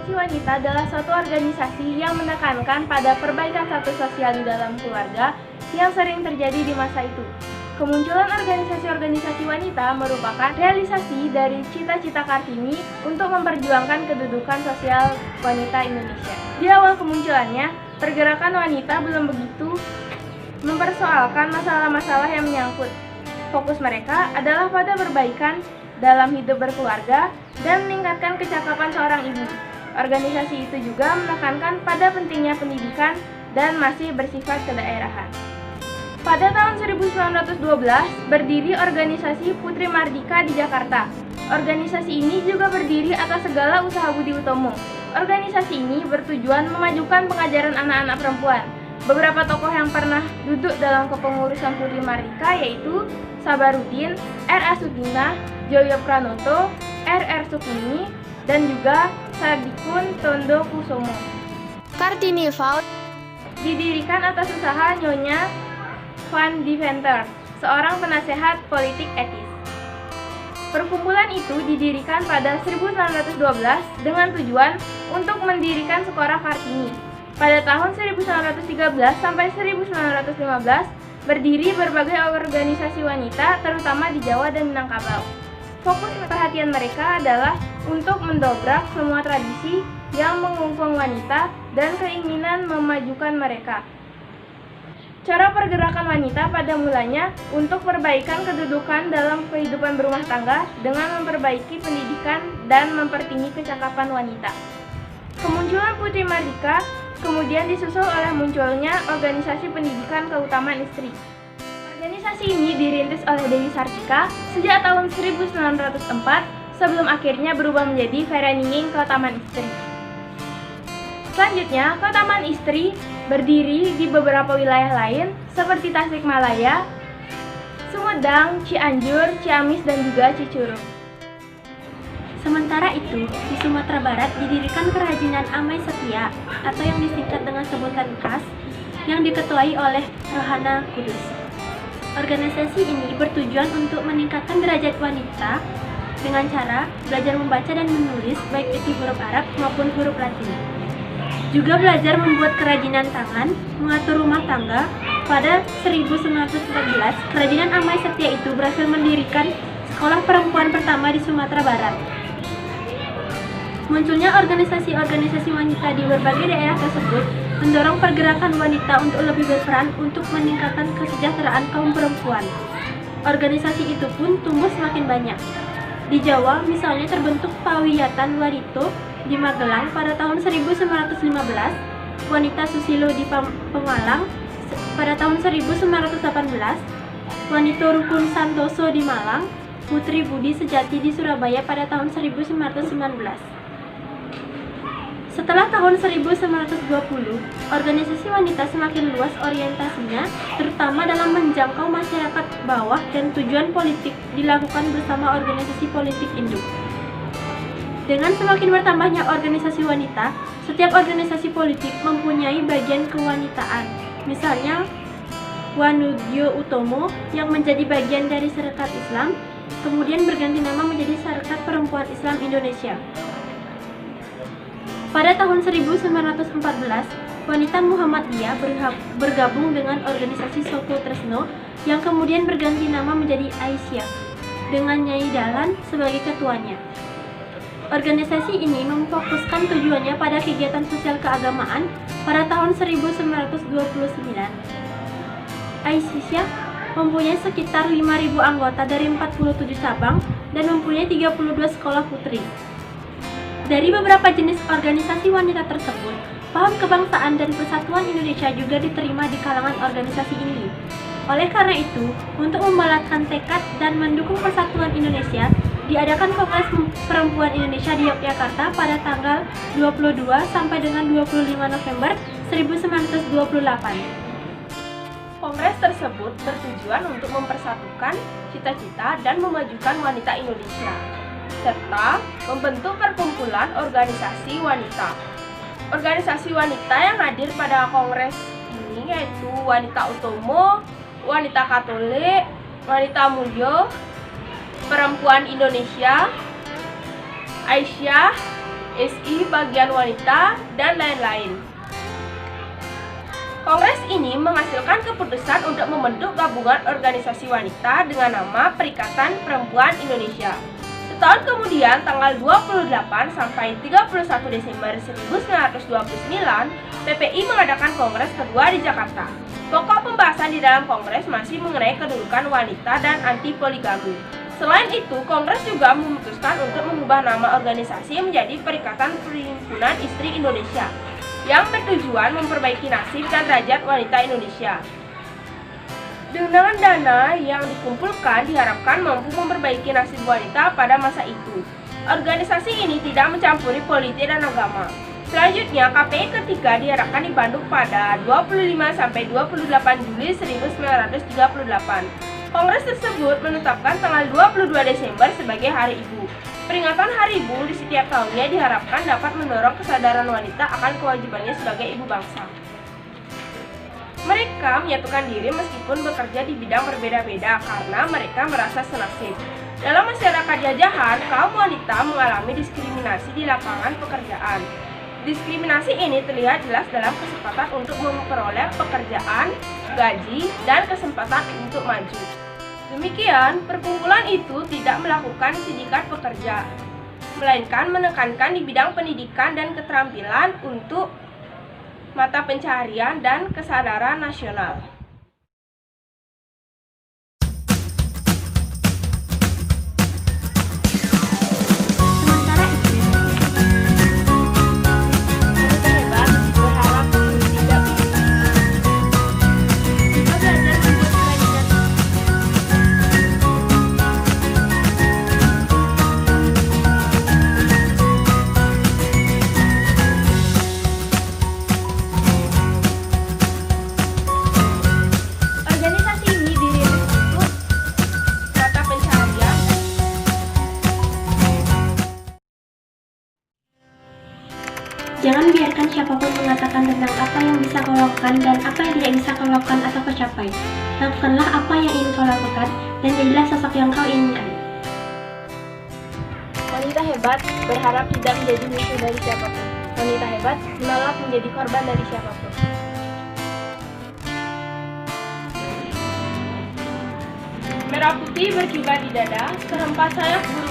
Organisasi wanita adalah suatu organisasi yang menekankan pada perbaikan status sosial di dalam keluarga yang sering terjadi di masa itu. Kemunculan organisasi-organisasi wanita merupakan realisasi dari cita-cita Kartini untuk memperjuangkan kedudukan sosial wanita Indonesia. Di awal kemunculannya, pergerakan wanita belum begitu mempersoalkan masalah-masalah yang menyangkut. Fokus mereka adalah pada perbaikan dalam hidup berkeluarga dan meningkatkan kecakapan seorang ibu. Organisasi itu juga menekankan pada pentingnya pendidikan dan masih bersifat kedaerahan. Pada tahun 1912, berdiri organisasi Putri Mardika di Jakarta. Organisasi ini juga berdiri atas segala usaha Budi Utomo. Organisasi ini bertujuan memajukan pengajaran anak-anak perempuan. Beberapa tokoh yang pernah duduk dalam kepengurusan Putri Mardika yaitu Sabarudin, R.A. Sudina, Joyo Pranoto, R.R. Sukmini, dan juga Sadikun Tondo Kusumo. Kartini Vault didirikan atas usaha Nyonya Van Deventer, seorang penasehat politik etis. Perkumpulan itu didirikan pada 1912 dengan tujuan untuk mendirikan Sekolah Kartini. Pada tahun 1913 sampai 1915, berdiri berbagai organisasi wanita terutama di Jawa dan Minangkabau. Fokus perhatian mereka adalah untuk mendobrak semua tradisi yang mengungkung wanita dan keinginan memajukan mereka. Cara pergerakan wanita pada mulanya untuk perbaikan kedudukan dalam kehidupan berumah tangga dengan memperbaiki pendidikan dan mempertinggi kecakapan wanita. Kemunculan Putri Mardika kemudian disusul oleh munculnya Organisasi Pendidikan Keutamaan Istri. Organisasi ini dirintis oleh Dewi Sartika sejak tahun 1904 sebelum akhirnya berubah menjadi Vereniging Keutamaan Istri. Selanjutnya, Keutamaan Istri berdiri di beberapa wilayah lain seperti Tasikmalaya, Sumedang, Cianjur, Ciamis, dan juga Cicurug. Sementara itu, di Sumatera Barat didirikan Kerajinan Amai Setia atau yang disingkat dengan sebutan KAS yang diketuai oleh Rohana Kudus. Organisasi ini bertujuan untuk meningkatkan derajat wanita dengan cara belajar membaca dan menulis baik itu huruf Arab maupun huruf Latin. Juga belajar membuat kerajinan tangan, mengatur rumah tangga. Pada 1914, Kerajinan Amai Setia itu berhasil mendirikan sekolah perempuan pertama di Sumatera Barat. Munculnya organisasi-organisasi wanita di berbagai daerah tersebut mendorong pergerakan wanita untuk lebih berperan untuk meningkatkan kesejahteraan kaum perempuan. Organisasi itu pun tumbuh semakin banyak. Di Jawa, misalnya terbentuk Pawiyatan Warito di Magelang pada tahun 1915, Wanita Susilo di Pemalang pada tahun 1918, Wanita Rukun Santoso di Malang, Putri Budi Sejati di Surabaya pada tahun 1919. Setelah tahun 1920, organisasi wanita semakin luas orientasinya, terutama dalam menjangkau masyarakat bawah dan tujuan politik dilakukan bersama organisasi politik induk. Dengan semakin bertambahnya organisasi wanita, setiap organisasi politik mempunyai bagian kewanitaan. Misalnya, Wanudyo Utomo yang menjadi bagian dari Sarekat Islam, kemudian berganti nama menjadi Sarekat Perempuan Islam Indonesia. Pada tahun 1914, wanita Muhammadiyah bergabung dengan organisasi Soko Tresno yang kemudian berganti nama menjadi Aisyah, dengan Nyai Dahlan sebagai ketuanya. Organisasi ini memfokuskan tujuannya pada kegiatan sosial keagamaan pada tahun 1929. Aisyah mempunyai sekitar 5.000 anggota dari 47 cabang dan mempunyai 32 sekolah putri. Dari beberapa jenis organisasi wanita tersebut, paham kebangsaan dan persatuan Indonesia juga diterima di kalangan organisasi ini. Oleh karena itu, untuk membalatkan tekad dan mendukung persatuan Indonesia, diadakan Kongres Perempuan Indonesia di Yogyakarta pada tanggal 22 sampai dengan 25 November 1928. Kongres tersebut bertujuan untuk mempersatukan cita-cita dan memajukan wanita Indonesia, serta membentuk perkumpulan organisasi wanita. Organisasi wanita yang hadir pada kongres ini yaitu Wanita Utomo, Wanita Katolik, Wanita Mulyo, Perempuan Indonesia, Aisyah, SI bagian wanita, dan lain-lain. Kongres ini menghasilkan keputusan untuk membentuk gabungan organisasi wanita dengan nama Perikatan Perempuan Indonesia. Setahun kemudian, tanggal 28 sampai 31 Desember 1929, PPI mengadakan kongres kedua di Jakarta. Pokok pembahasan di dalam kongres masih mengenai kedudukan wanita dan anti poligami. Selain itu, kongres juga memutuskan untuk mengubah nama organisasi menjadi Perikatan Perhimpunan Istri Indonesia, yang bertujuan memperbaiki nasib dan derajat wanita Indonesia. Dengan dana yang dikumpulkan diharapkan mampu memperbaiki nasib wanita pada masa itu. Organisasi ini tidak mencampuri politik dan agama. Selanjutnya, KPI ketiga diharapkan di Bandung pada 25–28 Juli 1938. Kongres tersebut menetapkan tanggal 22 Desember sebagai Hari Ibu. Peringatan Hari Ibu di setiap tahunnya diharapkan dapat mendorong kesadaran wanita akan kewajibannya sebagai ibu bangsa. Mereka menyatukan diri meskipun bekerja di bidang berbeda-beda karena mereka merasa senasib. Dalam masyarakat jajahan, kaum wanita mengalami diskriminasi di lapangan pekerjaan. Diskriminasi ini terlihat jelas dalam kesempatan untuk memperoleh pekerjaan, gaji, dan kesempatan untuk maju. Demikian, perkumpulan itu tidak melakukan sindikat pekerja, melainkan menekankan di bidang pendidikan dan keterampilan untuk mata pencaharian dan kesadaran nasional. Jangan biarkan siapapun mengatakan tentang apa yang bisa kau lakukan dan apa yang tidak bisa kau lakukan atau kau capai. Lakukanlah apa yang ingin kau lakukan dan jadilah sosok yang kau inginkan. Wanita hebat berharap tidak menjadi musuh dari siapapun. Wanita hebat menolak menjadi korban dari siapapun. Merah putih berkibar di dada, serempat sayap burung